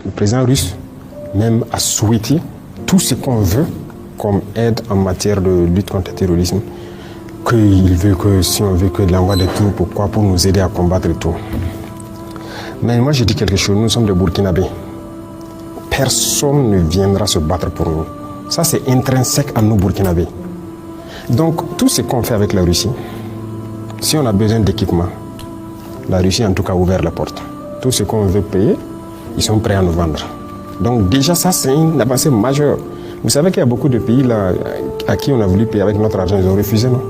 le président russe même a souhaité tout ce qu'on veut comme aide en matière de lutte contre le terrorisme, qu'il veut que, si on veut que de l'envoi des troupes, pourquoi, pour nous aider à combattre et tout. Mais moi je dis quelque chose, nous sommes des Burkinabés. Personne ne viendra se battre pour nous. Ça c'est intrinsèque à nous Burkinabés. Donc tout ce qu'on fait avec la Russie, si on a besoin d'équipement, la Russie en tout cas a ouvert la porte. Tout ce qu'on veut payer, ils sont prêts à nous vendre. Donc déjà ça c'est une avancée majeure. Vous savez qu'il y a beaucoup de pays là, à qui on a voulu payer avec notre argent, ils ont refusé, non?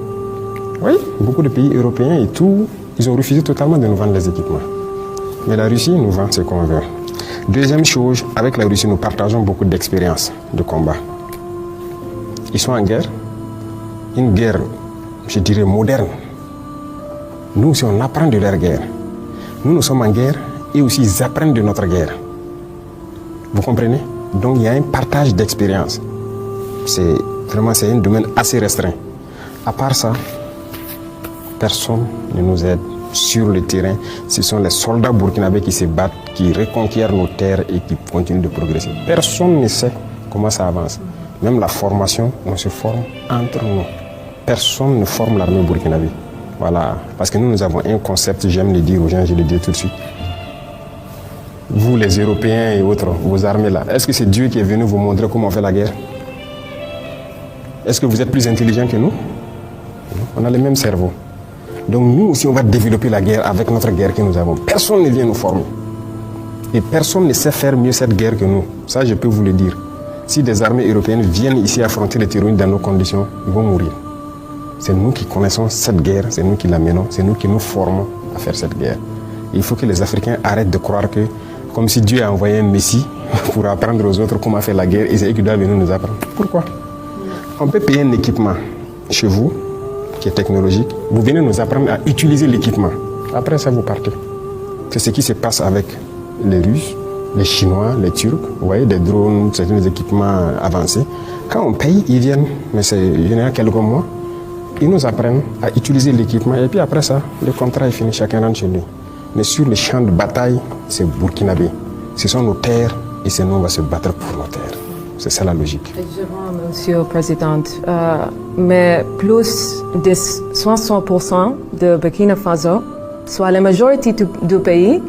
Oui, beaucoup de pays européens et tout, ils ont refusé totalement de nous vendre les équipements. Mais la Russie nous vend ce qu'on veut. Deuxième chose, avec la Russie, nous partageons beaucoup d'expériences de combat. Ils sont en guerre, une guerre, je dirais, moderne. Nous aussi, on apprend de leur guerre. Nous sommes en guerre et aussi ils apprennent de notre guerre. Vous comprenez? Donc il y a un partage d'expérience. C'est un domaine assez restreint. À part ça, personne ne nous aide sur le terrain. Ce sont les soldats burkinabés qui se battent, qui reconquièrent nos terres et qui continuent de progresser. Personne ne sait comment ça avance. Même la formation, on se forme entre nous. Personne ne forme l'armée burkinabé. Voilà, parce que nous avons un concept, j'aime le dire aux gens, je le dis tout de suite. Vous les Européens et autres, vos armées là, est-ce que c'est Dieu qui est venu vous montrer comment on fait la guerre? Est-ce que vous êtes plus intelligents que nous? On a le même cerveau. Donc nous aussi on va développer la guerre avec notre guerre que nous avons. Personne ne vient nous former. Et personne ne sait faire mieux cette guerre que nous. Ça je peux vous le dire. Si des armées européennes viennent ici affronter les terroristes dans nos conditions, ils vont mourir. C'est nous qui connaissons cette guerre, c'est nous qui la menons, c'est nous qui nous formons à faire cette guerre. Et il faut que les Africains arrêtent de croire que, comme si Dieu a envoyé un Messie pour apprendre aux autres comment faire la guerre, et c'est eux qui doivent venir nous apprendre. Pourquoi? On peut payer un équipement chez vous, qui est technologique, vous venez nous apprendre à utiliser l'équipement. Après ça, vous partez. C'est ce qui se passe avec les Russes, les Chinois, les Turcs, vous voyez, des drones, certains équipements avancés. Quand on paye, ils viennent, mais il y en a quelques mois, ils nous apprennent à utiliser l'équipement, et puis après ça, le contrat est fini, chacun rentre chez lui. Mais sur le champ de bataille, c'est burkinabé. Ce sont nos terres, et c'est nous, on va se battre pour nos terres. C'est ça la logique. Monsieur le Président, mais plus de 60% de Burkina Faso, soit la majorité du pays,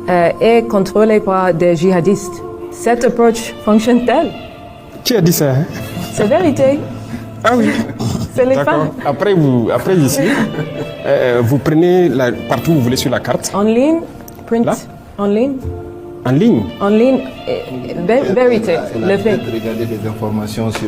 est contrôlée par des djihadistes. Cette approche fonctionne-t-elle? Qui a dit ça? C'est vérité. Ah oui. C'est les femmes. Après ici, vous prenez partout où vous voulez sur la carte. En ligne, print, là? En ligne. En ligne? En ligne, vérité, le fait. Regarder des informations sur